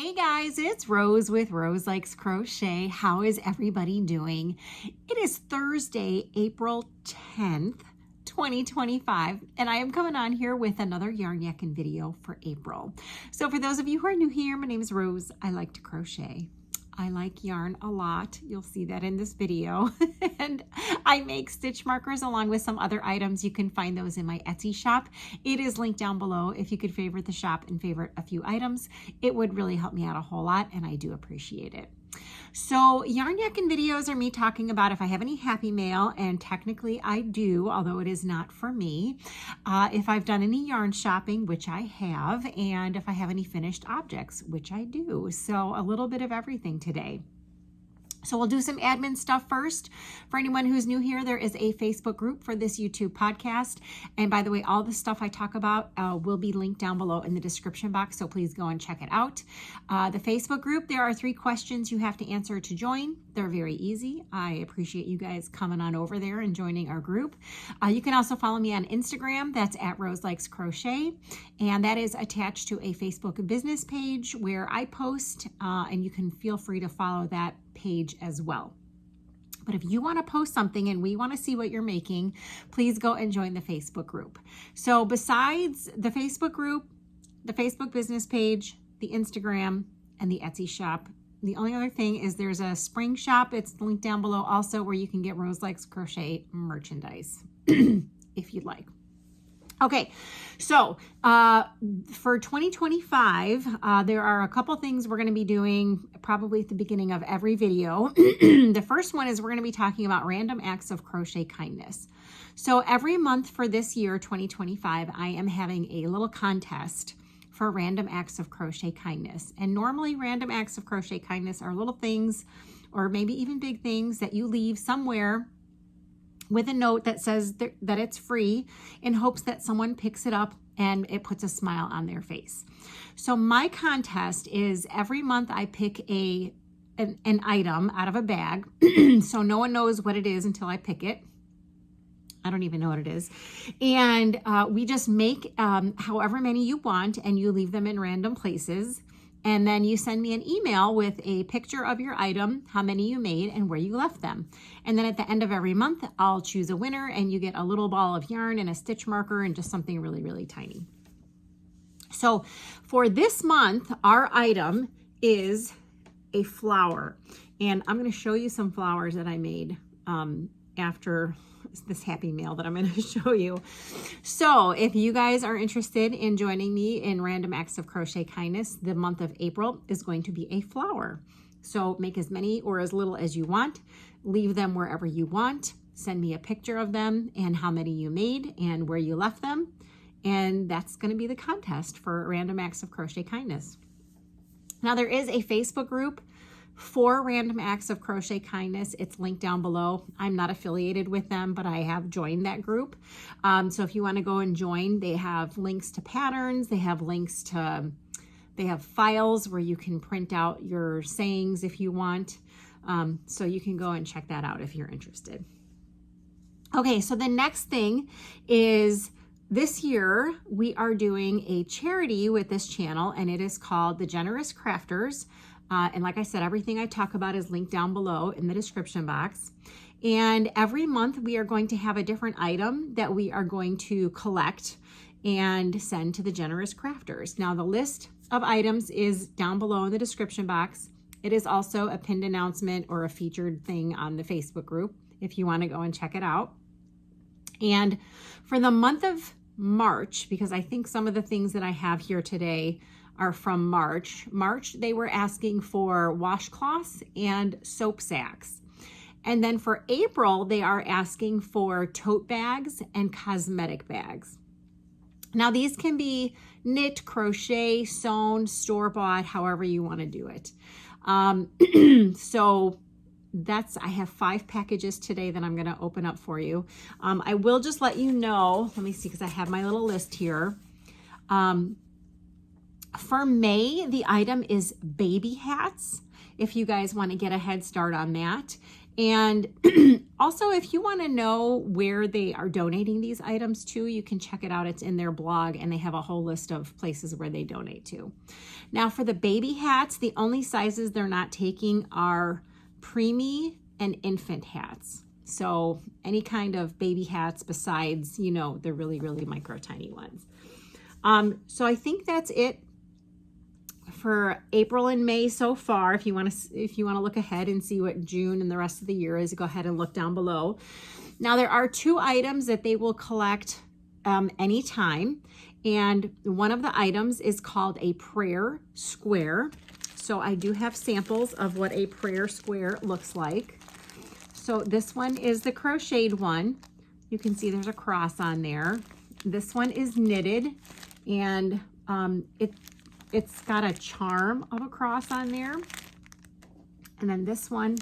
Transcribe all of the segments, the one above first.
Hey guys, it's Rose with Rose Likes Crochet. How is everybody doing? It is Thursday, April 10th, 2025, and I am coming on here with another yarn yakking video for April. So for those of you who are new here, my name is Rose. I like to crochet. I like yarn a lot. You'll see that in this video. And I make stitch markers along with some other items. You can find those in my Etsy shop. It is linked down below. If you could favorite the shop and favorite a few items, it would really help me out a whole lot, and I do appreciate it. So yarn yakking videos are me talking about if I have any happy mail, and technically I do, although it is not for me. If I've done any yarn shopping, which I have, and if I have any finished objects, which I do. So a little bit of everything today. So we'll do some admin stuff first. For anyone who's new here, there is a Facebook group for this YouTube podcast. And by the way, all the stuff I talk about will be linked down below in the description box, so please go and check it out. The Facebook group, there are 3 questions you have to answer to join. They're very easy. I appreciate you guys coming on over there and joining our group. You can also follow me on Instagram. That's at Roselikescrochet. And that is attached to a Facebook business page where I post, and you can feel free to follow that page as well. But if you want to post something and we want to see what you're making, please go and join the Facebook group. So besides the Facebook group, the Facebook business page, the Instagram, and the Etsy shop, the only other thing is there's a spring shop. It's linked down below also, where you can get Rose Likes Crochet merchandise if you'd like. Okay, so for 2025, there are a couple things we're going to be doing probably at the beginning of every video. The first one is we're going to be talking about random acts of crochet kindness. So every month for this year, 2025, I am having a little contest for random acts of crochet kindness. And normally random acts of crochet kindness are little things, or maybe even big things, that you leave somewhere with a note that says that it's free, in hopes that someone picks it up and it puts a smile on their face. So my contest is every month I pick an item out of a bag. So no one knows what it is until I pick it. I don't even know what it is. And we just make however many you want, and you leave them in random places. And then you send me an email with a picture of your item, how many you made, and where you left them. And then at the end of every month, I'll choose a winner, and you get a little ball of yarn and a stitch marker and just something really, really tiny. So for this month, our item is a flower. And I'm going to show you some flowers that I made after this happy mail that I'm going to show you. So if you guys are interested in joining me in Random Acts of Crochet Kindness, the month of April is going to be a flower. So make as many or as little as you want. Leave them wherever you want. Send me a picture of them and how many you made and where you left them. And that's going to be the contest for Random Acts of Crochet Kindness. Now there is a Facebook group for Random Acts of Crochet Kindness. It's linked down below. I'm not affiliated with them, but I have joined that group. So if you want to go and join, they have links to patterns. They have links to, they have files where you can print out your sayings if you want. So you can go and check that out if you're interested. Okay, so the next thing is, this year we are doing a charity with this channel, and it is called The Generous Crafters. And like I said, everything I talk about is linked down below in the description box. And every month we are going to have a different item that we are going to collect and send to the Generous Crafters. Now the list of items is down below in the description box. It is also a pinned announcement or a featured thing on the Facebook group if you want to go and check it out. And for the month of March, because I think some of the things that I have here today are from March, they were asking for washcloths and soap sacks. And then for April, they are asking for tote bags and cosmetic bags. Now these can be knit, crochet, sewn, store-bought, however you want to do it. So I have 5 packages today that I'm going to open up for you. I will just let you know, let me see, because I have my little list here. For May, the item is baby hats, if you guys want to get a head start on that. And Also, if you want to know where they are donating these items to, you can check it out. It's in their blog, and they have a whole list of places where they donate to. Now for the baby hats, the only sizes they're not taking are preemie and infant hats. So any kind of baby hats besides, you know, the really, really micro tiny ones. So I think that's it for April and May so far. If you want to look ahead and see what June and the rest of the year is, go ahead and look down below. Now there are 2 items that they will collect anytime, and one of the items is called a prayer square. So I do have samples of what a prayer square looks like. So this one is the crocheted one. You can see there's a cross on there. This one is knitted, and it's got a charm of a cross on there. And then this one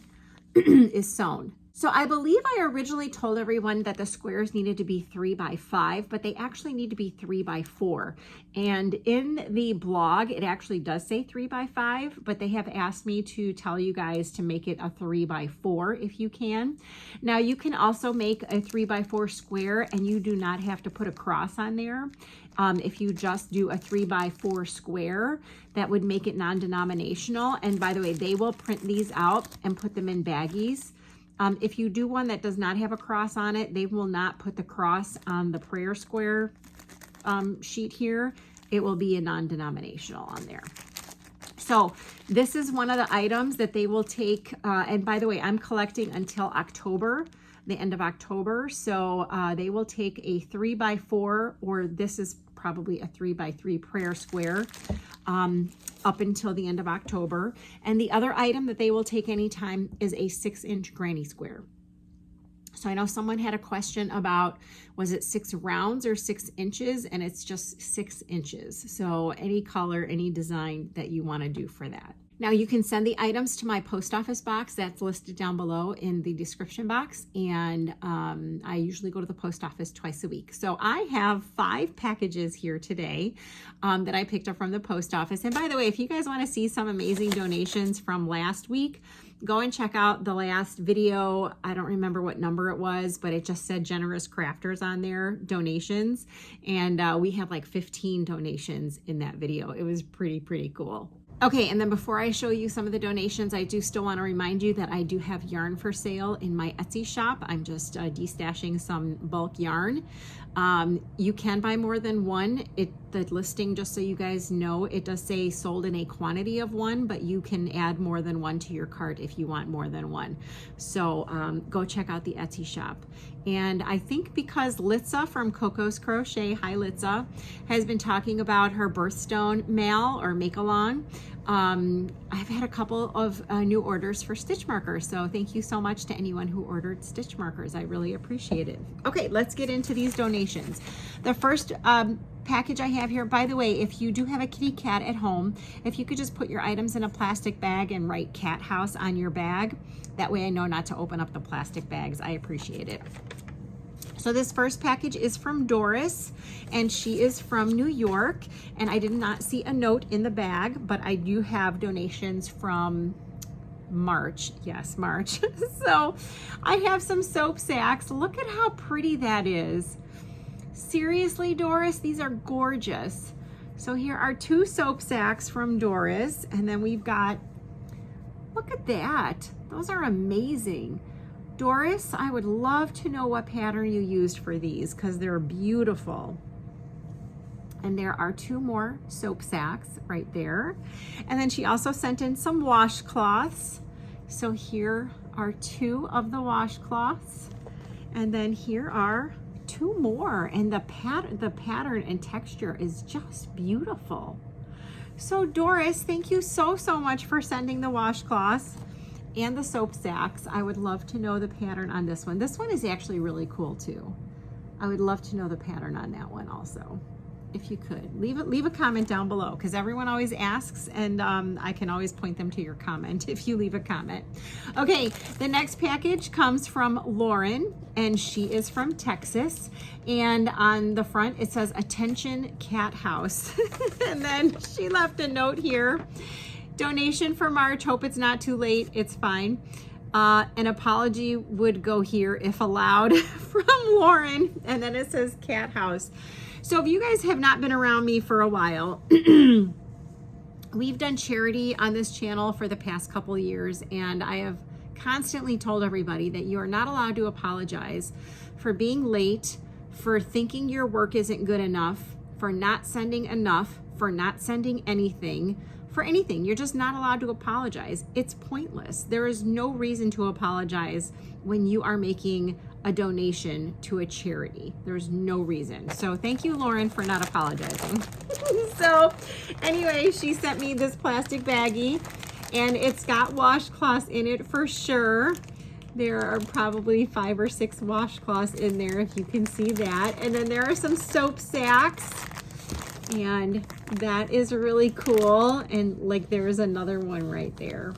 is sewn. So I believe I originally told everyone that the squares needed to be 3 by 5, but they actually need to be 3 by 4. And in the blog, it actually does say 3 by 5, but they have asked me to tell you guys to make it a 3 by 4 if you can. Now you can also make a 3 by 4 square, and you do not have to put a cross on there. If you just do a 3 by 4 square, that would make it non-denominational. And by the way, they will print these out and put them in baggies. If you do one that does not have a cross on it, they will not put the cross on the prayer square sheet here. It will be a non-denominational on there. So this is one of the items that they will take. And by the way, I'm collecting until October, the end of October. So they will take a 3 by 4, or this is probably a 3 by 3 prayer square, up until the end of October. And the other item that they will take anytime is a 6-inch granny square. So I know someone had a question about, was it 6 rounds or 6 inches? And it's just 6 inches. So any color, any design that you want to do for that. Now you can send the items to my post office box that's listed down below in the description box. And I usually go to the post office twice a week. So I have 5 packages here today that I picked up from the post office. And by the way, if you guys want to see some amazing donations from last week, go and check out the last video. I don't remember what number it was, but it just said Generous Crafters on there, donations. And we had like 15 donations in that video. It was pretty cool. Okay, and then before I show you some of the donations, I do still want to remind you that I do have yarn for sale in my Etsy shop. I'm just destashing some bulk yarn. You can buy more than one. The listing, just so you guys know, it does say sold in a quantity of 1, but you can add more than 1 to your cart if you want more than 1. So go check out the Etsy shop. And I think because Litza from Coco's Crochet, hi Litza, has been talking about her birthstone mail or make-along, I've had a couple of new orders for stitch markers. So thank you so much to anyone who ordered stitch markers. I really appreciate it. Okay, let's get into these donations. The first package I have here, by the way, if you do have a kitty cat at home, if you could just put your items in a plastic bag and write cat house on your bag, that way I know not to open up the plastic bags. I appreciate it. So this first package is from Doris, and she is from New York, and I did not see a note in the bag, but I do have donations from March. Yes, March. So I have some soap sacks. Look at how pretty that is. Seriously, Doris, these are gorgeous. So here are 2 soap sacks from Doris, and then we've got, look at that. Those are amazing. Doris, I would love to know what pattern you used for these because they're beautiful. And there are 2 more soap sacks right there. And then she also sent in some washcloths. So here are 2 of the washcloths. And then here are 2 more. And the pattern and texture is just beautiful. So Doris, thank you so much for sending the washcloths and the soap sacks. I would love to know the pattern on this one. This one is actually really cool too. I would love to know the pattern on that one also. If you could, leave a comment down below because everyone always asks, and I can always point them to your comment if you leave a comment. Okay, the next package comes from Lauren, and she is from Texas. And on the front, it says, "Attention Cat House." And then she left a note here. Donation for March. Hope it's not too late. It's fine. An apology would go here if allowed from Lauren. And then it says cat house. So if you guys have not been around me for a while, we've done charity on this channel for the past couple years, and I have constantly told everybody that you are not allowed to apologize for being late, for thinking your work isn't good enough, for not sending enough, for not sending anything, for anything. You're just not allowed to apologize. It's pointless. There is no reason to apologize when you are making a donation to a charity. There's no reason. So thank you, Lauren, for not apologizing. So anyway, she sent me this plastic baggie, and it's got washcloths in it for sure. There are probably 5 or 6 washcloths in there, if you can see that. And then there are some soap sacks, and that is really cool. And like, there is another one right there.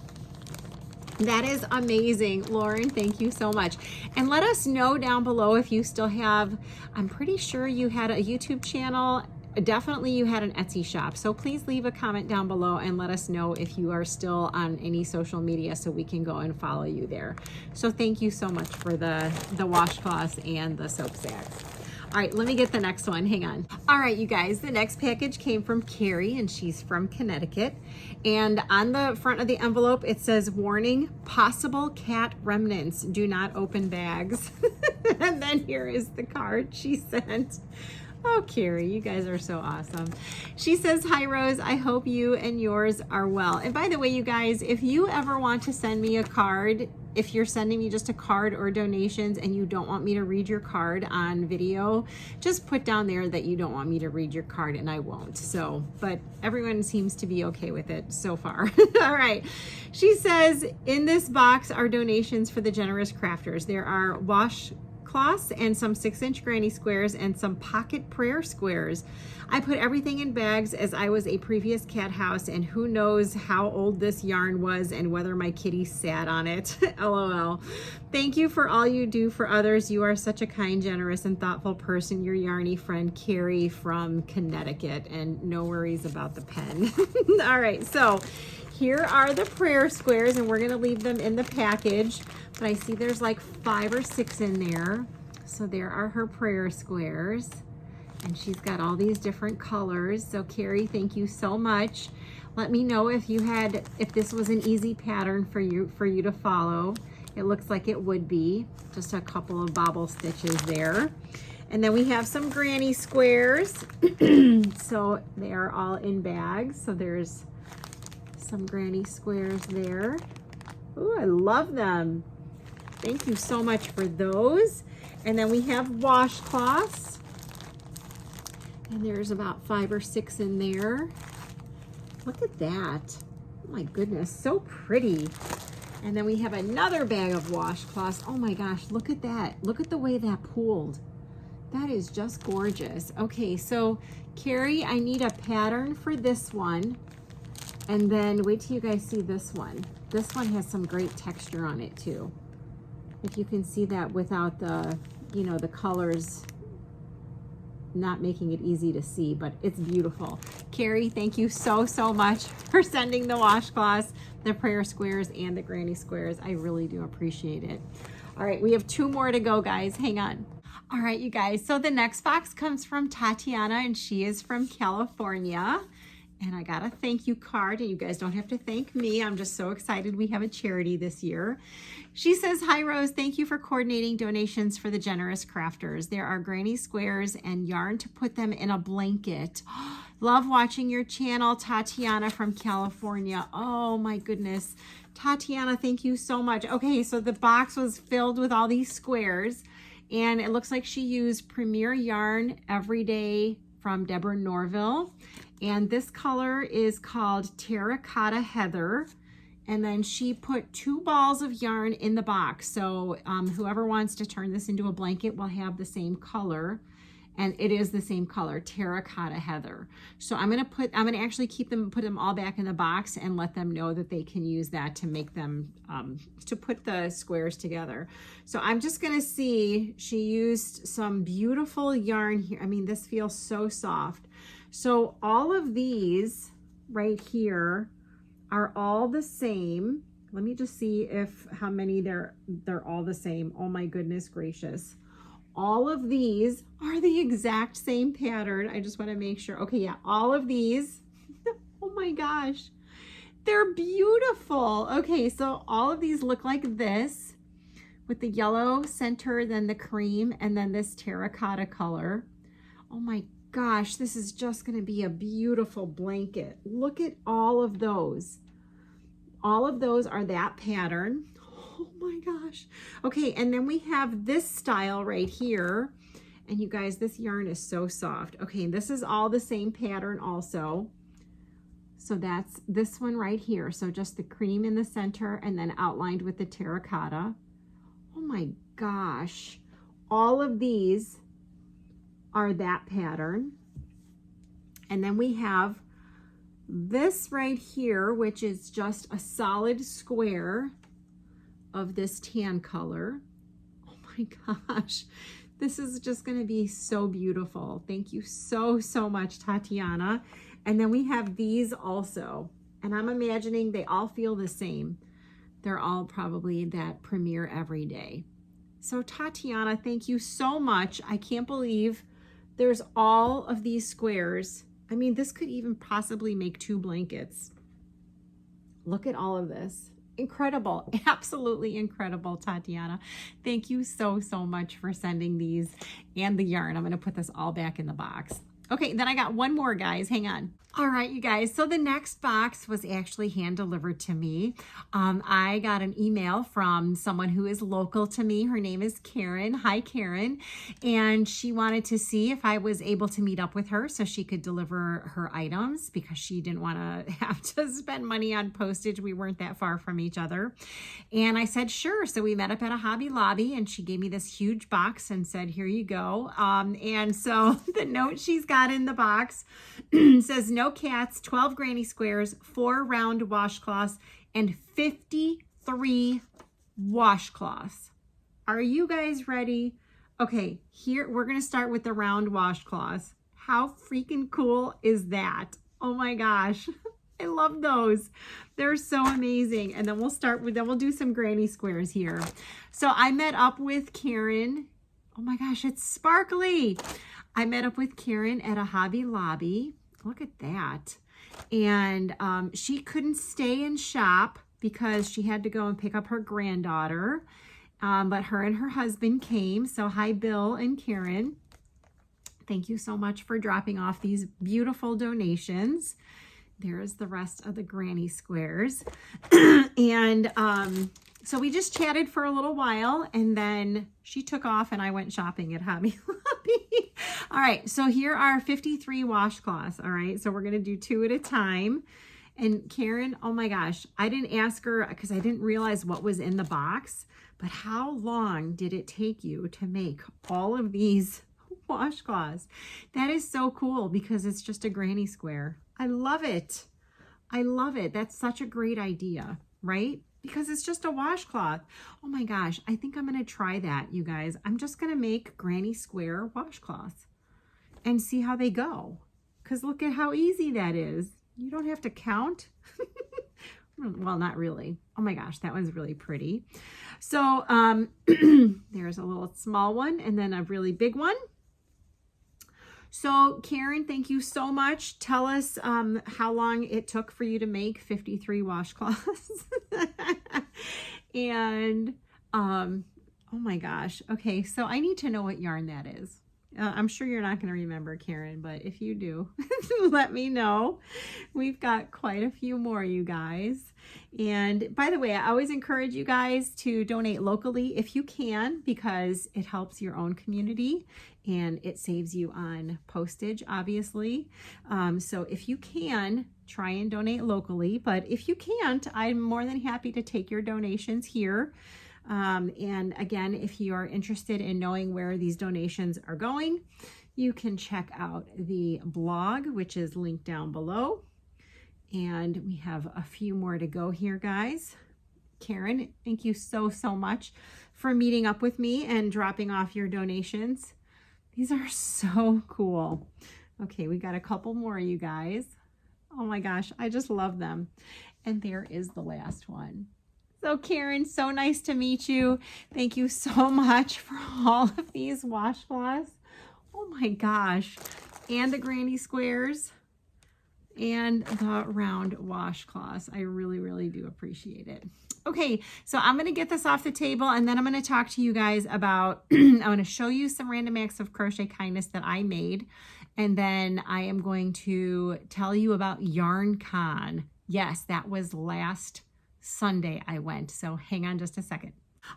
That is amazing, Lauren. Thank you so much. And let us know down below if you still have, I'm pretty sure you had a YouTube channel. Definitely you had an Etsy shop. So please leave a comment down below and let us know if you are still on any social media so we can go and follow you there. So thank you so much for the washcloths and the soap sacks. All right, let me get the next one. Hang on. All right, you guys, the next package came from Carrie, and she's from Connecticut. And on the front of the envelope, it says, warning, possible cat remnants. Do not open bags. And then here is the card she sent. Oh, Carrie, you guys are so awesome. She says, hi, Rose. I hope you and yours are well. And by the way, you guys, if you ever want to send me a card, if you're sending me just a card or donations and you don't want me to read your card on video, just put down there that you don't want me to read your card, and I won't. So, but everyone seems to be okay with it so far. All right. She says, in this box are donations for the generous crafters. There are washcloths and some 6-inch granny squares and some pocket prayer squares. I put everything in bags as I was a previous cat house, and who knows how old this yarn was and whether my kitty sat on it. LOL. Thank you for all you do for others. You are such a kind, generous, and thoughtful person. Your yarny friend, Carrie from Connecticut. And no worries about the pen. All right, so here are the prayer squares, and we're going to leave them in the package. But I see there's like 5 or 6 in there. So there are her prayer squares. And she's got all these different colors. So Carrie, thank you so much. Let me know if this was an easy pattern for you to follow. It looks like it would be. Just a couple of bobble stitches there. And then we have some granny squares. So they are all in bags. So there's some granny squares there. Ooh, I love them. Thank you so much for those. And then we have washcloths. And there's about 5 or 6 in there. Look at that. Oh my goodness, so pretty. And then we have another bag of washcloths. Oh my gosh, look at that. Look at the way that pooled. That is just gorgeous. Okay, so Carrie, I need a pattern for this one. And then wait till you guys see this one. This one has some great texture on it too. If you can see that without the, you know, the colors not making it easy to see, but it's beautiful. Carrie, thank you so much for sending the washcloths, the prayer squares, and the granny squares. I really do appreciate it. All right, we have 2 more to go, guys. Hang on. All right, you guys. So the next box comes from Tatiana, and she is from California. And I got a thank you card, and you guys don't have to thank me. I'm just so excited we have a charity this year. She says, hi, Rose. Thank you for coordinating donations for the generous crafters. There are granny squares and yarn to put them in a blanket. Love watching your channel, Tatiana from California. Oh my goodness. Tatiana, thank you so much. Okay, so the box was filled with all these squares, and it looks like she used Premier Yarn Everyday from Deborah Norville. And this color is called Terracotta Heather. And then she put 2 balls of yarn in the box. So whoever wants to turn this into a blanket will have the same color. And it is the same color, Terracotta Heather. So I'm gonna actually put them all back in the box and let them know that they can use that to make them, to put the squares together. So I'm just gonna see, she used some beautiful yarn here. I mean, this feels so soft. So all of these right here are all the same. Let me just see if how many they're all the same. Oh my goodness gracious. All of these are the exact same pattern. I just want to make sure. Okay, yeah, all of these. Oh my gosh. They're beautiful. Okay, so all of these look like this with the yellow center, then the cream, and then this terracotta color. Oh my gosh, this is just going to be a beautiful blanket. Look at all of those. All of those are that pattern. Oh my gosh. Okay, and then we have this style right here. And you guys, this yarn is so soft. Okay, this is all the same pattern also. So that's this one right here. So just the cream in the center and then outlined with the terracotta. Oh my gosh. All of these are that pattern. And then we have this right here, which is just a solid square of this tan color. Oh my gosh. This is just going to be so beautiful. Thank you so, so much, Tatiana. And then we have these also. And I'm imagining they all feel the same. They're all probably that Premier Everyday. So Tatiana, thank you so much. I can't believe there's all of these squares. I mean, this could even possibly make 2 blankets. Look at all of this. Incredible. Absolutely incredible, Tatiana. Thank you so, so much for sending these and the yarn. I'm going to put this all back in the box. Okay, then I got one more, guys. Hang on. All right, you guys. So the next box was actually hand delivered to me. I got an email from someone who is local to me. Her name is Karen. Hi, Karen. And she wanted to see if I was able to meet up with her so she could deliver her items because she didn't want to have to spend money on postage. We weren't that far from each other. And I said, sure. So we met up at a Hobby Lobby and she gave me this huge box and said, here you go. And so the note she's got in the box says, no cats, 12 granny squares, 4 round washcloths, and 53 washcloths. Are you guys ready? Okay, here we're going to start with the round washcloths. How freaking cool is that? Oh my gosh. I love those. They're so amazing. And then we'll do some granny squares here. So I met up with Karen. Oh my gosh, it's sparkly. I met up with Karen at a Hobby Lobby. Look at that. And she couldn't stay and shop because she had to go and pick up her granddaughter. But her and her husband came. So hi, Bill and Karen. Thank you so much for dropping off these beautiful donations. There's the rest of the granny squares. And so we just chatted for a little while and then she took off and I went shopping at Hobby Lobby. All right, so here are 53 washcloths. All right, so we're going to do 2 at a time. And Karen, oh my gosh, I didn't ask her because I didn't realize what was in the box, but how long did it take you to make all of these washcloths? That is so cool because it's just a granny square. I love it. I love it. That's such a great idea, right? Because it's just a washcloth. Oh my gosh, I think I'm going to try that, you guys. I'm just going to make granny square washcloths and see how they go. Because look at how easy that is. You don't have to count. Well, not really. Oh my gosh, that one's really pretty. So there's a little small one and then a really big one. So Karen, thank you so much. Tell us how long it took for you to make 53 washcloths. And oh my gosh. Okay, so I need to know what yarn that is. I'm sure you're not going to remember, Karen, but if you do, let me know. We've got quite a few more, you guys. And by the way, I always encourage you guys to donate locally if you can, because it helps your own community and it saves you on postage, obviously. So if you can, try and donate locally. But if you can't, I'm more than happy to take your donations here. And again, if you are interested in knowing where these donations are going, you can check out the blog, which is linked down below. And we have a few more to go here, guys. Karen, thank you so, so much for meeting up with me and dropping off your donations. These are so cool. Okay, we got a couple more, you guys. Oh my gosh, I just love them. And there is the last one. So Karen, so nice to meet you. Thank you so much for all of these washcloths. Oh my gosh. And the granny squares and the round washcloths. I really, really do appreciate it. Okay, so I'm going to get this off the table and then I'm going to talk to you guys about, I'm going to show you some random acts of crochet kindness that I made. And then I am going to tell you about YarnCon. Yes, that was last Sunday I went. So hang on just a second.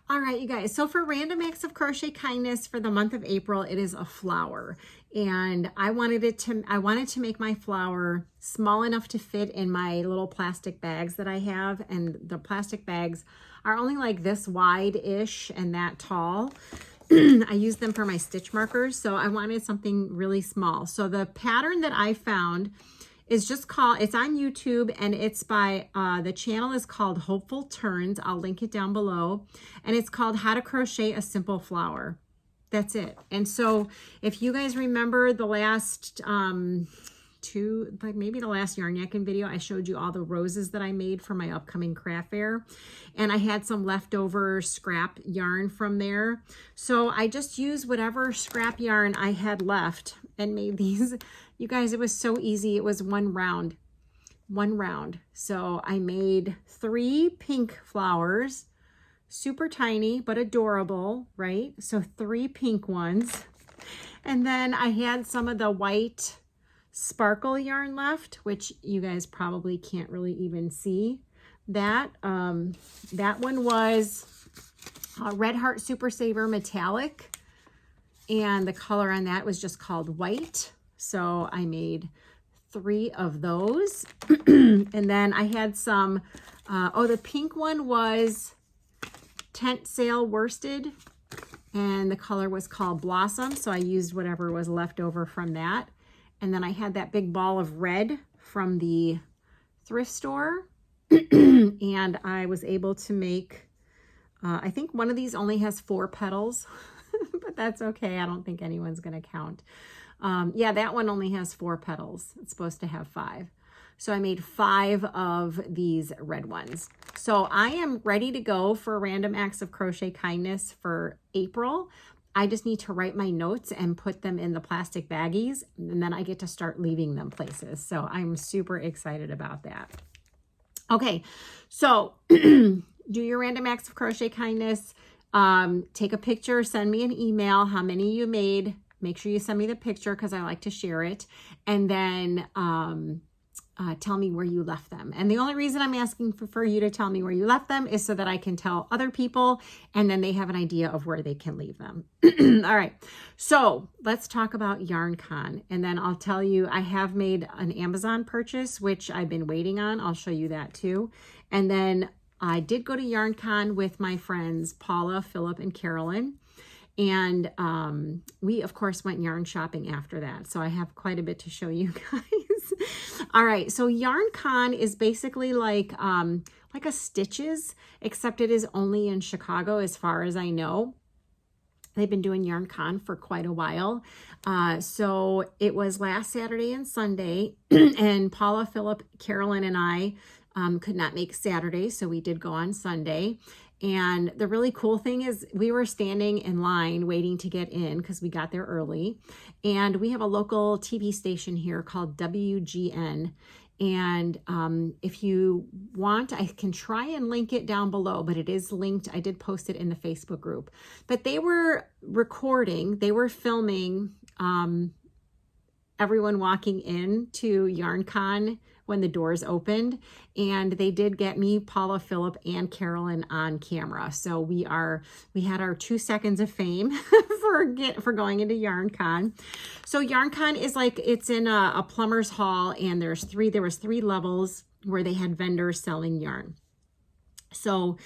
All right, you guys. So for random acts of crochet kindness for the month of April, it is a flower. And I wanted to make my flower small enough to fit in my little plastic bags that I have. And the plastic bags are only like this wide-ish and that tall. I use them for my stitch markers. So I wanted something really small. So the pattern that I found is just called, it's on YouTube and it's by, the channel is called Hopeful Turns. I'll link it down below. And it's called How to Crochet a Simple Flower. That's it. And so if you guys remember the last maybe the last yarn yakking video, I showed you all the roses that I made for my upcoming craft fair. And I had some leftover scrap yarn from there. So I just used whatever scrap yarn I had left and made these. You guys, it was so easy. It was one round. So I made 3 pink flowers, super tiny, but adorable, right? So 3 pink ones. And then I had some of the white sparkle yarn left, which you guys probably can't really even see. That one was Red Heart Super Saver Metallic. And the color on that was just called white. So I made 3 of those. And then I had some, the pink one was Tent Sale Worsted. And the color was called Blossom. So I used whatever was left over from that. And then I had that big ball of red from the thrift store. And I was able to make, I think one of these only has 4 petals, but that's okay. I don't think anyone's going to count. Yeah, that one only has 4 petals. It's supposed to have 5. So I made 5 of these red ones. So I am ready to go for Random Acts of Crochet Kindness for April. I just need to write my notes and put them in the plastic baggies, and then I get to start leaving them places. So I'm super excited about that. Okay, so do your Random Acts of Crochet Kindness. Take a picture, send me an email, how many you made. Make sure you send me the picture because I like to share it. And then tell me where you left them. And the only reason I'm asking for you to tell me where you left them is so that I can tell other people and then they have an idea of where they can leave them. All right, so let's talk about YarnCon. And then I'll tell you, I have made an Amazon purchase, which I've been waiting on. I'll show you that too. And then I did go to YarnCon with my friends, Paula, Philip, and Carolyn. And we, of course, went yarn shopping after that. So I have quite a bit to show you guys. All right, so YarnCon is basically like a Stitches, except it is only in Chicago as far as I know. They've been doing YarnCon for quite a while. So it was last Saturday and Sunday, and Paula, Philip, Carolyn, and I could not make Saturday, so we did go on Sunday. And the really cool thing is we were standing in line waiting to get in because we got there early. And we have a local TV station here called WGN. And if you want, I can try and link it down below, but it is linked. I did post it in the Facebook group. But they were recording, they were filming everyone walking in to YarnCon when the doors opened, and they did get me, Paula, Philip, and Carolyn on camera. So we had our 2 seconds of fame for going into YarnCon. So YarnCon is like, it's in a plumber's hall, and there was 3 levels where they had vendors selling yarn. So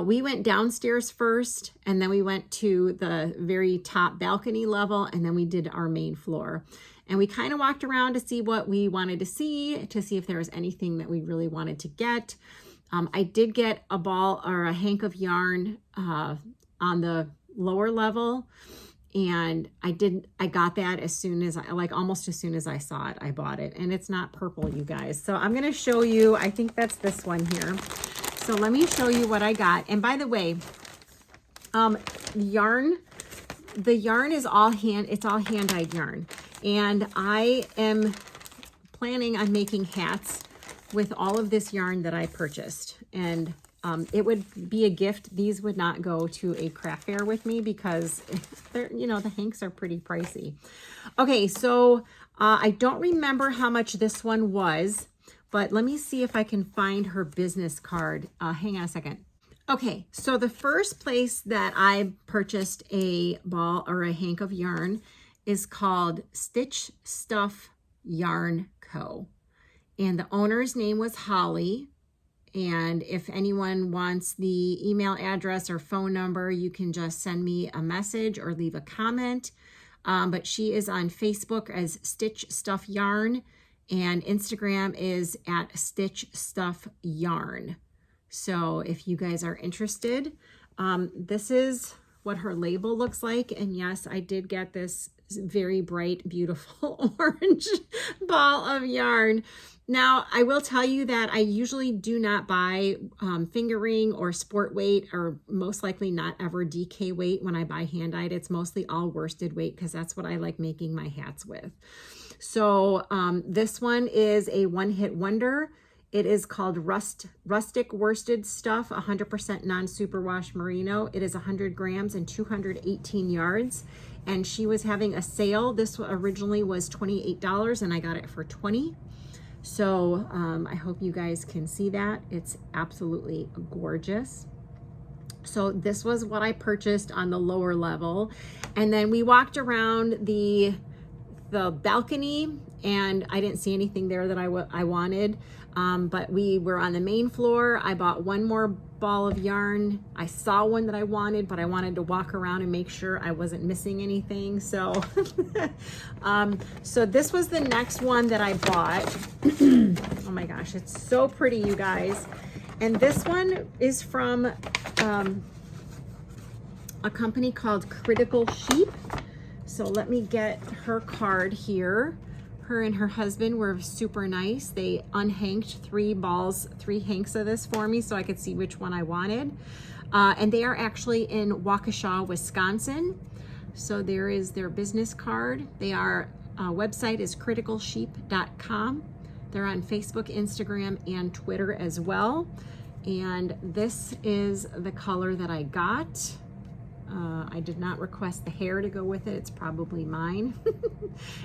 we went downstairs first, and then we went to the very top balcony level, and then we did our main floor. And we kind of walked around to see what we wanted to see if there was anything that we really wanted to get. I did get a ball or a hank of yarn on the lower level. And I got that as soon as almost as soon as I saw it, I bought it. And it's not purple, you guys. So I'm going to show you, I think that's this one here. So let me show you what I got. And by the way, the yarn is all hand-dyed yarn. And I am planning on making hats with all of this yarn that I purchased. And it would be a gift. These would not go to a craft fair with me because they're, you know, the hanks are pretty pricey. Okay, so I don't remember how much this one was, but let me see if I can find her business card. Hang on a second. Okay, so the first place that I purchased a ball or a hank of yarn is called Stitch Stuff Yarn Co. And the owner's name was Holly. And if anyone wants the email address or phone number, you can just send me a message or leave a comment. But she is on Facebook as Stitch Stuff Yarn, and Instagram is at Stitch Stuff Yarn. So if you guys are interested, this is what her label looks like. And yes, I did get this very bright, beautiful orange ball of yarn. Now, I will tell you that I usually do not buy fingering or sport weight, or most likely not ever DK weight when I buy hand-dyed. It's mostly all worsted weight because that's what I like making my hats with. So this one is a one-hit wonder. It is called Rustic Worsted Stuff, 100% non-superwash merino. It is 100 grams and 218 yards. And she was having a sale. This originally was $28 and I got it for $20. So I hope you guys can see that. It's absolutely gorgeous. So this was what I purchased on the lower level. And then we walked around the balcony and I didn't see anything there that I wanted. But we were on the main floor. I bought one more ball of yarn. I saw one that I wanted, but I wanted to walk around and make sure I wasn't missing anything. So, so this was the next one that I bought. Oh my gosh, it's so pretty, you guys. And this one is from a company called Critical Sheep. So let me get her card here. Her and her husband were super nice. They unhanked 3 hanks of this for me so I could see which one I wanted. And they are actually in Waukesha, Wisconsin. So there is their business card. Their website is criticalsheep.com. They're on Facebook, Instagram, and Twitter as well. And this is the color that I got. I did not request the hair to go with it. It's probably mine.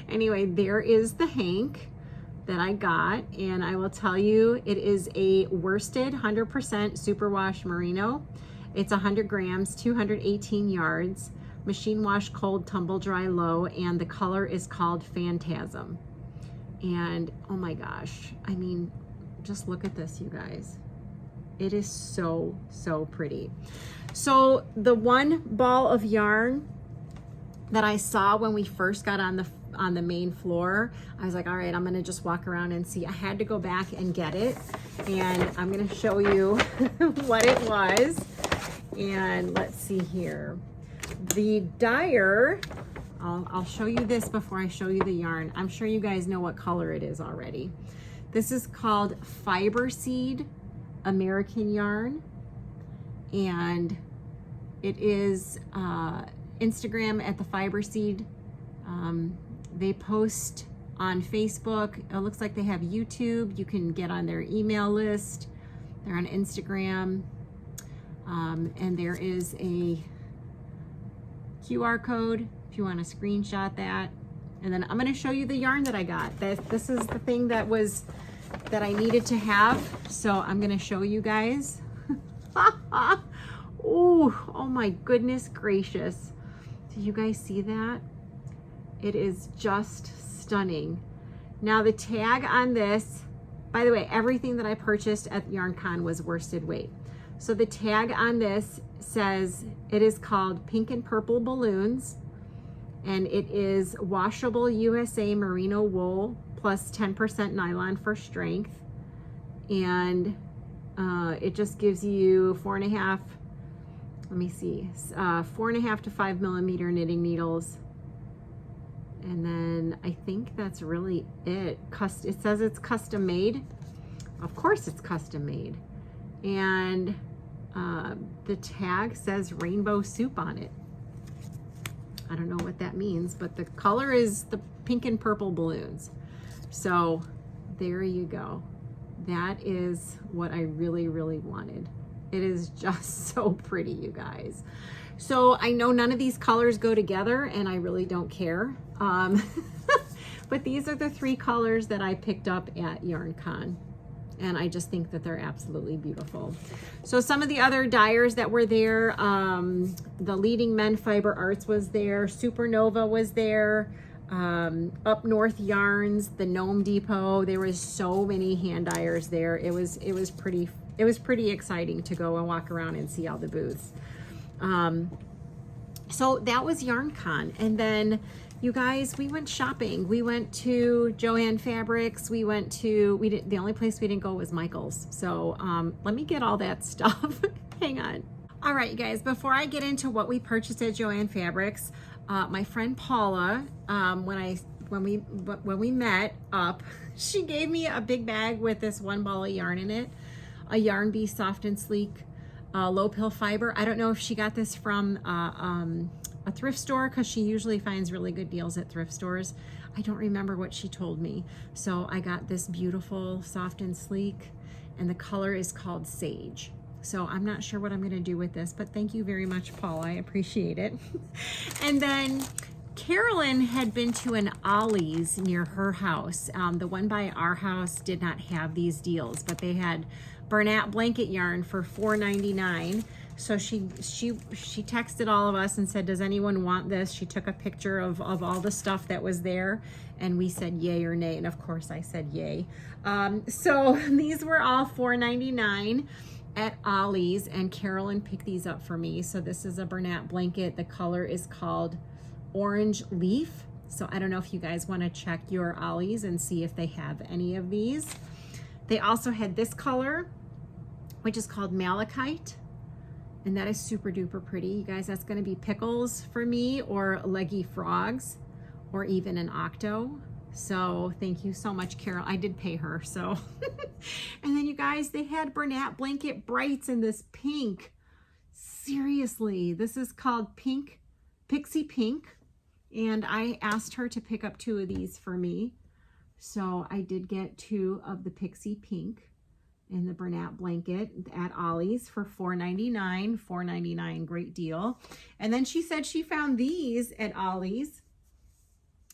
Anyway, there is the hank that I got. And I will tell you, it is a worsted 100% superwash merino. It's 100 grams, 218 yards, machine wash, cold, tumble dry, low. And the color is called Phantasm. And oh my gosh, I mean, just look at this, you guys. It is so, so pretty. So the one ball of yarn that I saw when we first got on the main floor, I was like, all right, I'm gonna just walk around and see. I had to go back and get it, and I'm gonna show you what it was. And let's see here. The dyer, I'll show you this before I show you the yarn. I'm sure you guys know what color it is already. This is called Fiber Seed American yarn, and it is Instagram at the Fiber Seed. They post on Facebook. It looks like they have YouTube. You can get on their email list. They're on Instagram, and there is a QR code if you want to screenshot that. And then I'm going to show you the yarn that I got. This is the thing that I needed to have, so I'm gonna show you guys. Ooh, oh my goodness gracious. Do you guys see that? It is just stunning. Now the tag on this, by the way, everything that I purchased at YarnCon was worsted weight. So the tag on this says it is called Pink and Purple Balloons, and it is washable USA merino wool plus 10% nylon for strength. And it just gives you 4.5, let me see, 4.5 to 5 millimeter knitting needles. And then I think that's really it. It says it's custom made. Of course it's custom made. and the tag says rainbow soup on it. I don't know what that means, but the color is the pink and purple balloons. So there you go. That is what I really, really wanted. It is just so pretty, you guys. So I know none of these colors go together, and I really don't care. But these are the 3 colors that I picked up at YarnCon. And I just think that they're absolutely beautiful. So some of the other dyers that were there, the Leading Men Fiber Arts was there, Supernova was there, Up North Yarns, the Gnome Depot. There was so many hand dyers there. It was pretty exciting to go and walk around and see all the booths. So that was YarnCon. And then you guys, we went shopping. We went to Joann Fabrics. The only place we didn't go was Michael's. So let me get all that stuff. Hang on. All right, you guys, before I get into what we purchased at Joann Fabrics, my friend Paula, when we met up, she gave me a big bag with this 1 ball of yarn in it, a Yarn Bee Soft and Sleek low pill fiber. I don't know if she got this from a thrift store, because she usually finds really good deals at thrift stores. I don't remember what she told me. So I got this beautiful Soft and Sleek, and the color is called Sage. So I'm not sure what I'm gonna do with this, but thank you very much, Paul. I appreciate it. And then Carolyn had been to an Ollie's near her house. The one by our house did not have these deals, but they had Bernat blanket yarn for $4.99. So she texted all of us and said, does anyone want this? She took a picture of all the stuff that was there, and we said yay or nay, and of course I said yay. So these were all $4.99 at Ollie's, and Carolyn picked these up for me. So this is a Bernat blanket. The color is called Orange Leaf. So I don't know if you guys want to check your Ollie's and see if they have any of these. They also had this color, which is called Malachite. And that is super duper pretty. You guys, that's gonna be pickles for me, or leggy frogs, or even an octo. So thank you so much, Carol. I did pay her, so. And then you guys, they had Bernat blanket brights in this pink. Seriously, this is called Pixie Pink. And I asked her to pick up 2 of these for me. So I did get 2 of the Pixie Pink in the Bernat blanket at Ollie's for $4.99. $4.99, great deal. And then she said she found these at Ollie's.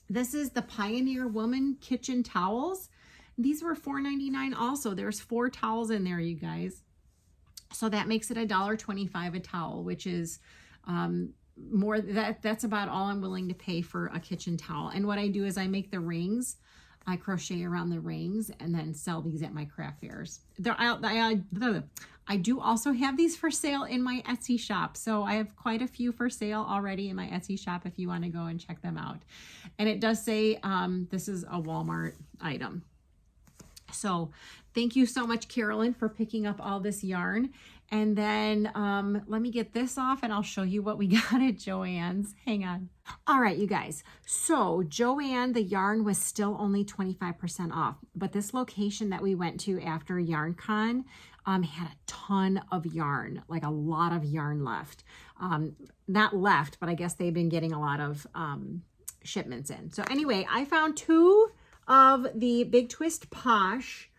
This is the Pioneer Woman kitchen towels. These were $4.99 also. There's 4 towels in there, you guys. So that makes it $1.25 a towel, which is more, that's about all I'm willing to pay for a kitchen towel. And what I do is I make the rings. I crochet around the rings and then sell these at my craft fairs. I do also have these for sale in my Etsy shop. So I have quite a few for sale already in my Etsy shop if you want to go and check them out. And it does say this is a Walmart item. So thank you so much, Carolyn, for picking up all this yarn. And then let me get this off and I'll show you what we got at Joann's. Hang on. All right, you guys. So Joann, the yarn was still only 25% off, but this location that we went to after YarnCon had a ton of yarn, like a lot of yarn left. Not left, but I guess they've been getting a lot of shipments in. So anyway, I found 2 of the Big Twist Posh.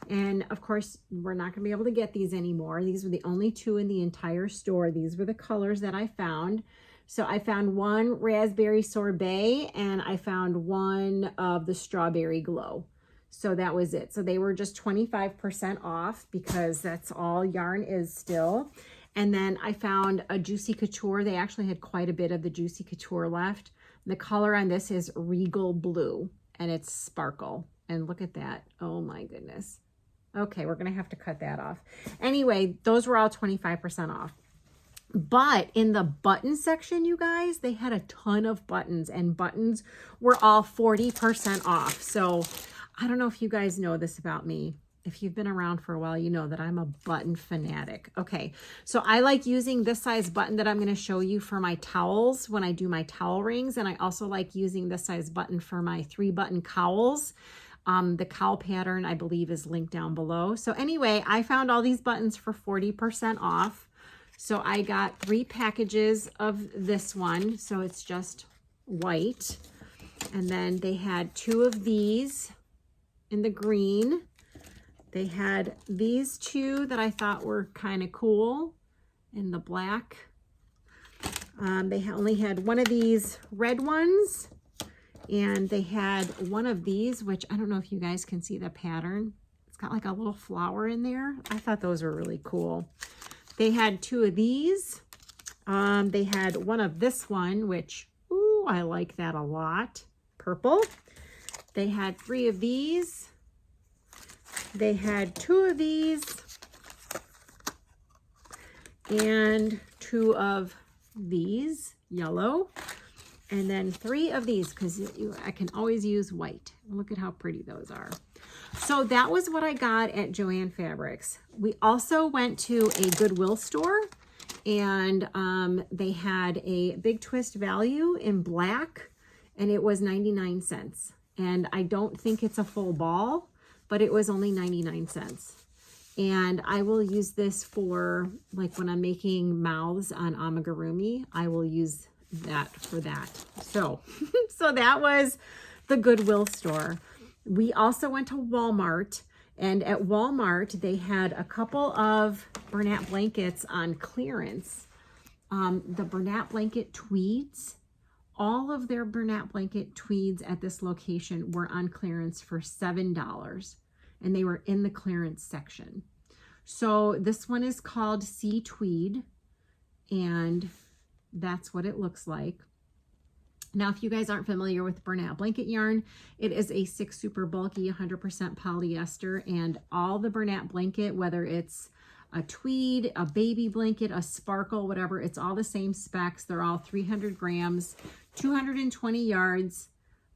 And of course, we're not going to be able to get these anymore. These were the only 2 in the entire store. These were the colors that I found. So I found 1 Raspberry Sorbet and I found 1 of the Strawberry Glow. So that was it. So they were just 25% off because that's all yarn is still. And then I found a Juicy Couture. They actually had quite a bit of the Juicy Couture left. The color on this is Regal Blue and it's sparkle. And look at that. Oh my goodness. Okay, we're going to have to cut that off. Anyway, those were all 25% off. But in the button section, you guys, they had a ton of buttons, and buttons were all 40% off. So I don't know if you guys know this about me. If you've been around for a while, you know that I'm a button fanatic. Okay, so I like using this size button that I'm going to show you for my towels when I do my towel rings. And I also like using this size button for my 3-button cowls. The cowl pattern, I believe, is linked down below. So anyway, I found all these buttons for 40% off. So I got 3 packages of this one. So it's just white. And then they had 2 of these in the green. They had these 2 that I thought were kind of cool in the black. They only had 1 of these red ones, and they had 1 of these, which I don't know if you guys can see the pattern. It's got like a little flower in there. I thought those were really cool. They had 2 of these. They had 1 of this one, which, ooh, I like that a lot. Purple. They had 3 of these. They had 2 of these. And 2 of these, yellow. And then 3 of these, because I can always use white. Look at how pretty those are. So that was what I got at Joann Fabrics. We also went to a Goodwill store, and they had a big twist value in black, and it was 99 cents. And I don't think it's a full ball, but it was only 99 cents. And I will use this for, like, when I'm making mouths on amigurumi, I will use that for that. So, so that was the Goodwill store. We also went to Walmart, and at Walmart, they had a couple of Bernat blankets on clearance. The Bernat blanket tweeds, all of their Bernat blanket tweeds at this location were on clearance for $7, and they were in the clearance section. So this one is called Sea Tweed, and that's what it looks like. Now, if you guys aren't familiar with Bernat blanket yarn, it is a 6 super bulky 100% polyester, and all the Bernat blanket, whether it's a tweed, a baby blanket, a sparkle, whatever, it's all the same specs. They're all 300 grams, 220 yards,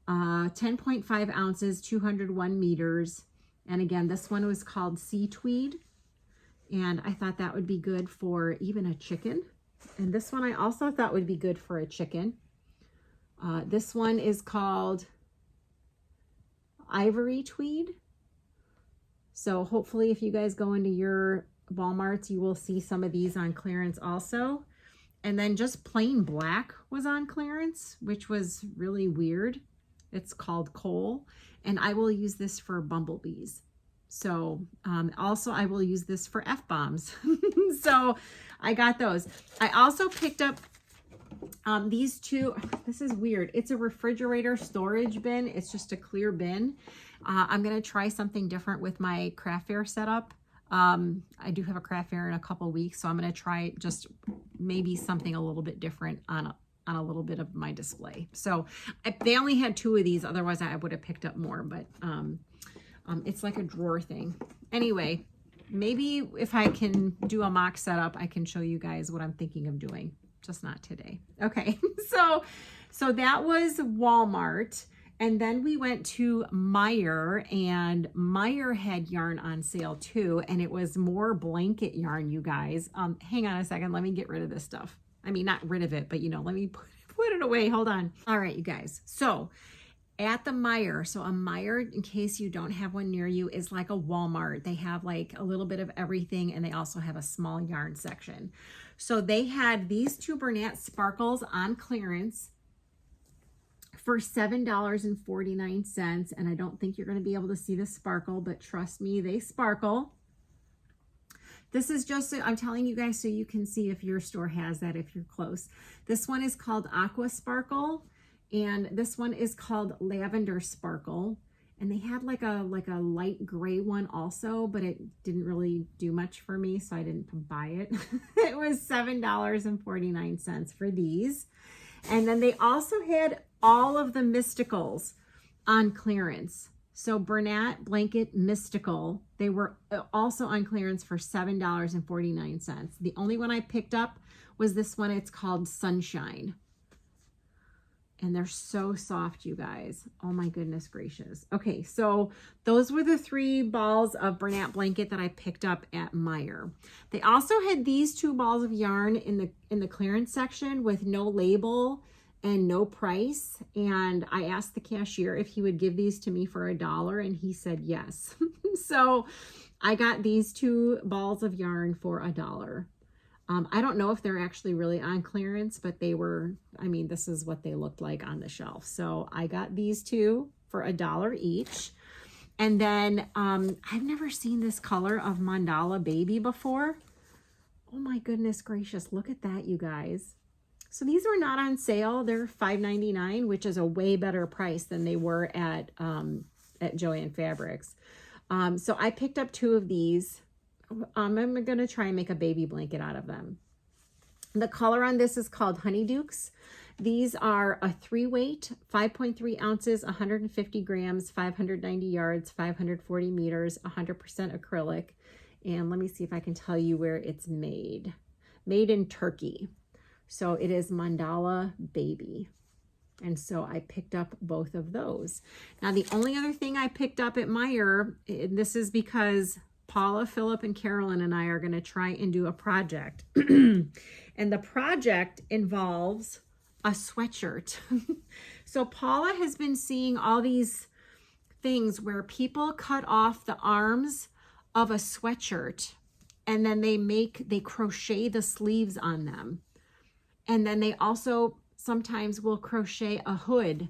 10.5 ounces, 201 meters. And again, this one was called Sea Tweed, and I thought that would be good for even a chicken. And this one I also thought would be good for a chicken. This one is called Ivory Tweed. So hopefully if you guys go into your Walmarts, you will see some of these on clearance also. And then just plain black was on clearance, which was really weird. It's called Coal, and I will use this for bumblebees. So also I will use this for F-bombs. So I got those. I also picked up these 2. This is weird. It's a refrigerator storage bin. It's just a clear bin. I'm going to try something different with my craft fair setup. I do have a craft fair in a couple weeks, so I'm going to try just maybe something a little bit different on a little bit of my display. So they only had 2 of these. Otherwise I would have picked up more, but it's like a drawer thing. Anyway, maybe if I can do a mock setup, I can show you guys what I'm thinking of doing. Just not today. Okay, so that was Walmart. And then we went to Meijer, and Meijer had yarn on sale too, and it was more blanket yarn, you guys. Hang on a second, let me get rid of this stuff. I mean, not rid of it, but you know, let me put it away. Hold on. All right, you guys. So at the Meijer, so a Meijer, in case you don't have one near you, is like a Walmart. They have like a little bit of everything, and they also have a small yarn section. So they had these 2 Bernat sparkles on clearance for $7.49. And I don't think you're going to be able to see the sparkle, but trust me, they sparkle. This is just, I'm telling you guys so you can see if your store has that, if you're close. This one is called Aqua Sparkle, and this one is called Lavender Sparkle. And they had like a light gray one also, but it didn't really do much for me, so I didn't buy it. It was $7.49 for these. And then they also had all of the Mysticals on clearance. So Bernat Blanket Mystical, they were also on clearance for $7.49. The only one I picked up was this one. It's called Sunshine. And they're so soft, you guys. Oh my goodness gracious. Okay, so those were the 3 balls of Bernat blanket that I picked up at Meijer. They also had these 2 balls of yarn in the clearance section with no label and no price. And I asked the cashier if he would give these to me for $1, and he said yes. So I got these 2 balls of yarn for $1. I don't know if they're actually really on clearance, but they were, I mean, this is what they looked like on the shelf. So I got these 2 for $1 each. And then I've never seen this color of mandala baby before. Oh my goodness gracious, look at that, you guys. So these were not on sale. They're $5.99, which is a way better price than they were at Joann Fabrics. So I picked up 2 of these. I'm going to try and make a baby blanket out of them. The color on this is called Honeydukes. These are a 3-weight, 5.3 ounces, 150 grams, 590 yards, 540 meters, 100% acrylic. And let me see if I can tell you where it's made. Made in Turkey. So it is Mandala Baby. And so I picked up both of those. Now the only other thing I picked up at Meijer, and this is because Paula, Philip, and Carolyn and I are going to try and do a project. And the project involves a sweatshirt. So Paula has been seeing all these things where people cut off the arms of a sweatshirt and then they crochet the sleeves on them. And then they also sometimes will crochet a hood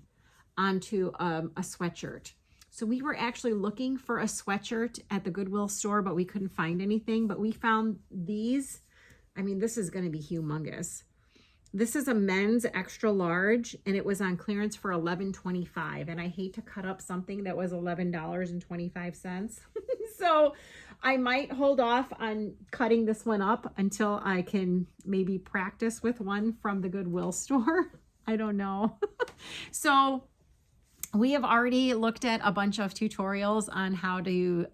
onto a sweatshirt. So we were actually looking for a sweatshirt at the Goodwill store, but we couldn't find anything. But we found these. I mean, this is going to be humongous. This is a men's extra large, and it was on clearance for $11.25. And I hate to cut up something that was $11.25. So I might hold off on cutting this one up until I can maybe practice with one from the Goodwill store. I don't know. So we have already looked at a bunch of tutorials on how to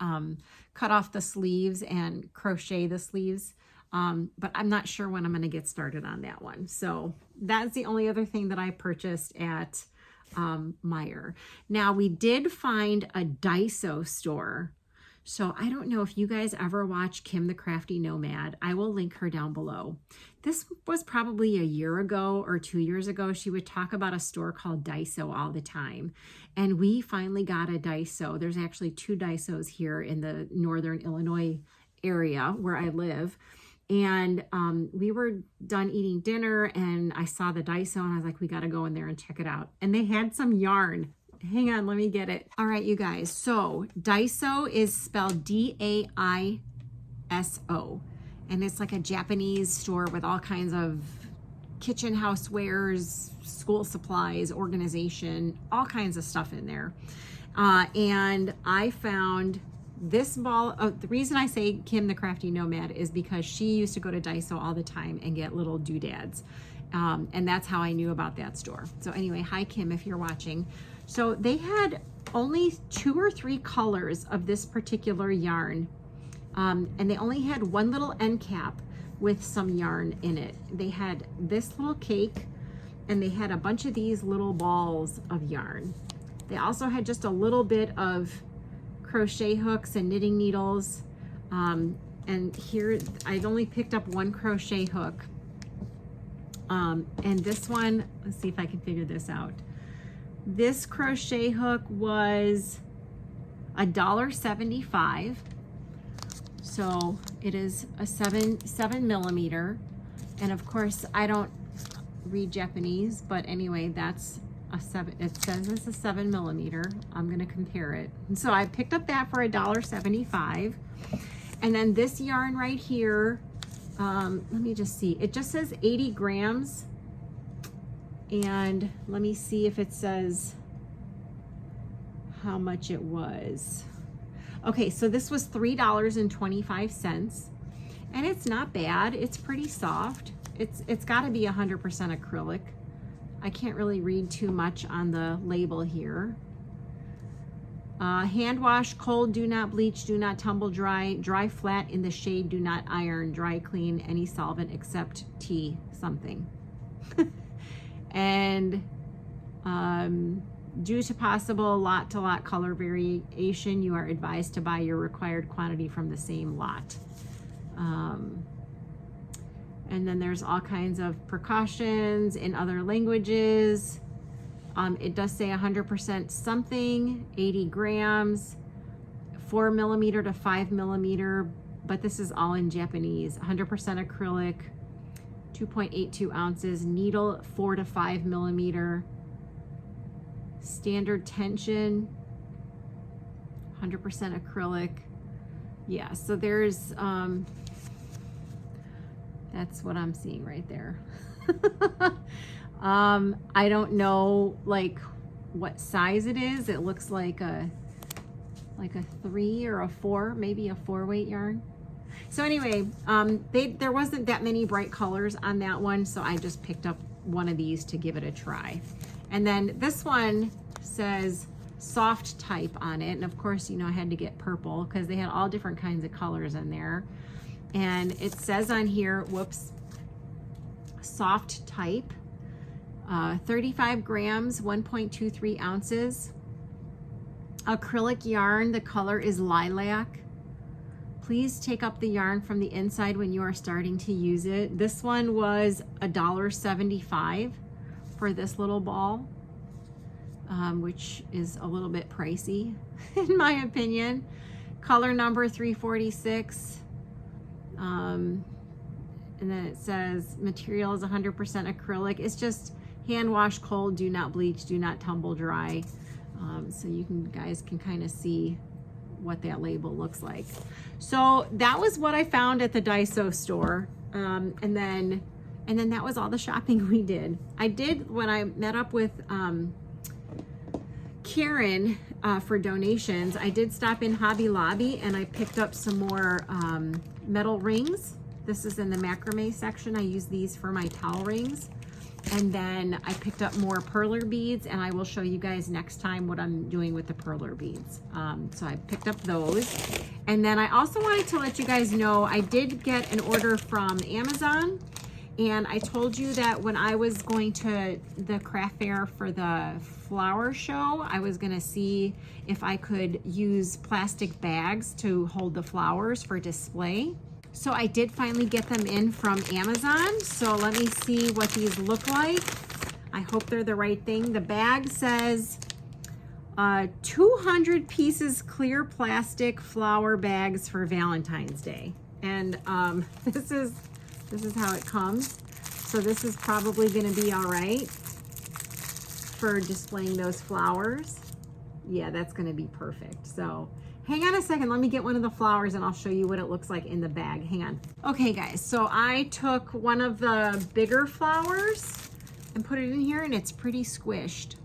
cut off the sleeves and crochet the sleeves. But I'm not sure when I'm going to get started on that one. So that's the only other thing that I purchased at Meijer. Now we did find a Daiso store. So I don't know if you guys ever watch Kim the Crafty Nomad. I will link her down below. This was probably a year ago or 2 years ago. She would talk about a store called Daiso all the time. And we finally got a Daiso. There's actually 2 Daisos here in the Northern Illinois area where I live. And we were done eating dinner and I saw the Daiso and I was like, we got to go in there and check it out. And they had some yarn. Hang on, let me get it. All right, you guys. So Daiso is spelled D-A-I-S-O. And it's like a Japanese store with all kinds of kitchen housewares, school supplies, organization, all kinds of stuff in there. And I found this ball. The reason I say Kim the Crafty Nomad is because she used to go to Daiso all the time and get little doodads. And that's how I knew about that store. So anyway, hi Kim, if you're watching. So they had only 2 or 3 colors of this particular yarn. And they only had one little end cap with some yarn in it. They had this little cake and they had a bunch of these little balls of yarn. They also had just a little bit of crochet hooks and knitting needles. And here I've only picked up 1 crochet hook. And this one, let's see if I can figure this out. This crochet hook was $1.75. So it is a 7 millimeter. And of course I don't read Japanese, but anyway, that's a 7, it says it's a 7 millimeter. I'm going to compare it. And so I picked up that for $1.75. And then this yarn right here, let me just see. It just says 80 grams. And let me see if it says how much it was. Okay, so this was $3.25. And it's not bad. It's pretty soft. It's got to be 100% acrylic. I can't really read too much on the label here. Hand wash, cold, do not bleach, do not tumble dry, dry flat in the shade, do not iron, dry clean, any solvent except tea something. And due to possible lot-to-lot color variation, you are advised to buy your required quantity from the same lot. And then there's all kinds of precautions in other languages. It does say 100% something, 80 grams, 4 millimeter to 5 millimeter, but this is all in Japanese. 100% acrylic, 2.82 ounces, needle 4 to 5 millimeter, standard tension, 100% acrylic. Yeah, so there's, that's what I'm seeing right there. I don't know like what size it is. It looks like a 3 or a 4, maybe a 4-weight yarn. So anyway, there wasn't that many bright colors on that one, so I just picked up one of these to give it a try. And then this one says soft type on it, and of course, you know, I had to get purple because they had all different kinds of colors in there. And it says on here, whoops, soft type, 35 grams, 1.23 ounces. Acrylic yarn, the color is lilac. Please take up the yarn from the inside when you are starting to use it. This one was $1.75 for this little ball, which is a little bit pricey in my opinion. Color number 346. And then it says material is 100% acrylic. It's just hand wash cold, do not bleach, do not tumble dry. So you guys can kind of see what that label looks like. So that was what I found at the Daiso store. And then that was all the shopping we did. I did, when I met up with Karen for donations, I did stop in Hobby Lobby and I picked up some more metal rings. This is in the macrame section. I use these for my towel rings. And then I picked up more perler beads, and I will show you guys next time what I'm doing with the perler beads. So I picked up those. And then I also wanted to let you guys know I did get an order from Amazon. And I told you that when I was going to the craft fair for the flower show, I was gonna see if I could use plastic bags to hold the flowers for display. So I did finally get them in from Amazon. So let me see what these look like. I hope they're the right thing. The bag says 200 pieces clear plastic flower bags for Valentine's Day. And this is how it comes. So this is probably gonna be all right for displaying those flowers. Yeah, that's gonna be perfect. So hang on a second, let me get one of the flowers and I'll show you what it looks like in the bag. Hang on. Okay guys, so I took one of the bigger flowers and put it in here and it's pretty squished.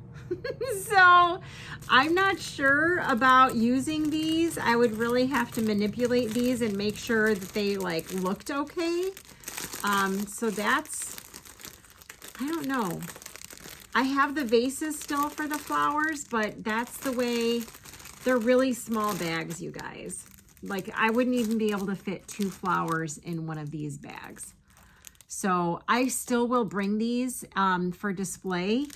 So I'm not sure about using these. I would really have to manipulate these and make sure that they like looked okay. So that's, I don't know. I have the vases still for the flowers, but that's the way. They're really small bags, you guys. Like I wouldn't even be able to fit 2 flowers in one of these bags. So I still will bring these for display.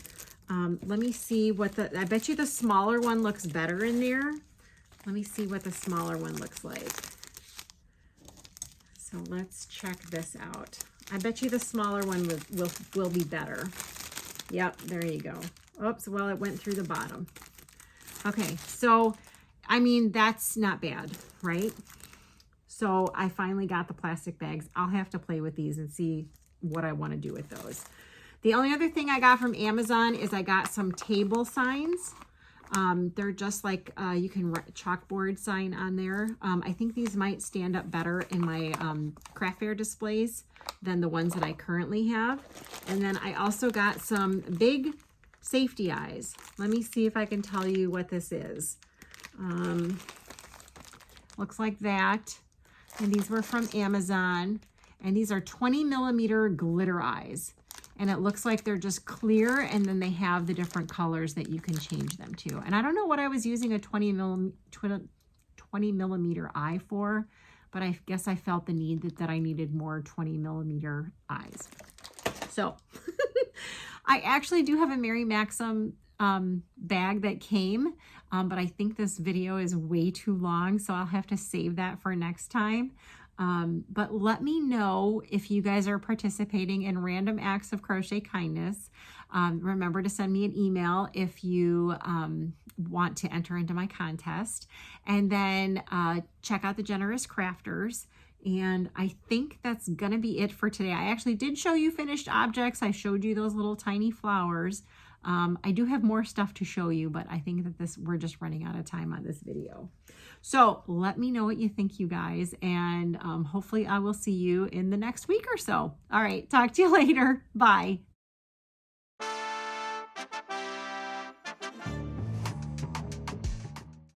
Let me see what I bet you the smaller one looks better in there. Let me see what the smaller one looks like. So let's check this out. I bet you the smaller one will be better. Yep, there you go. Oops, well, it went through the bottom. Okay, so, I mean, that's not bad, right? So I finally got the plastic bags. I'll have to play with these and see what I want to do with those. The only other thing I got from Amazon is I got some table signs. They're just like, you can write chalkboard sign on there. I think these might stand up better in my craft fair displays than the ones that I currently have. And then I also got some big safety eyes. Let me see if I can tell you what this is. Looks like that. And these were from Amazon. And these are 20 millimeter glitter eyes. And it looks like they're just clear, and then they have the different colors that you can change them to. And I don't know what I was using a 20 millimeter eye for, but I guess I felt the need that I needed more 20 millimeter eyes. So I actually do have a Mary Maxim bag that came, but I think this video is way too long, so I'll have to save that for next time. But let me know if you guys are participating in random acts of crochet kindness. Remember to send me an email if you want to enter into my contest. And then check out the Generous Crafters. And I think that's going to be it for today. I actually did show you finished objects. I showed you those little tiny flowers. I do have more stuff to show you, but I think that we're just running out of time on this video. So let me know what you think, you guys, and hopefully I will see you in the next week or so. All right, talk to you later. Bye.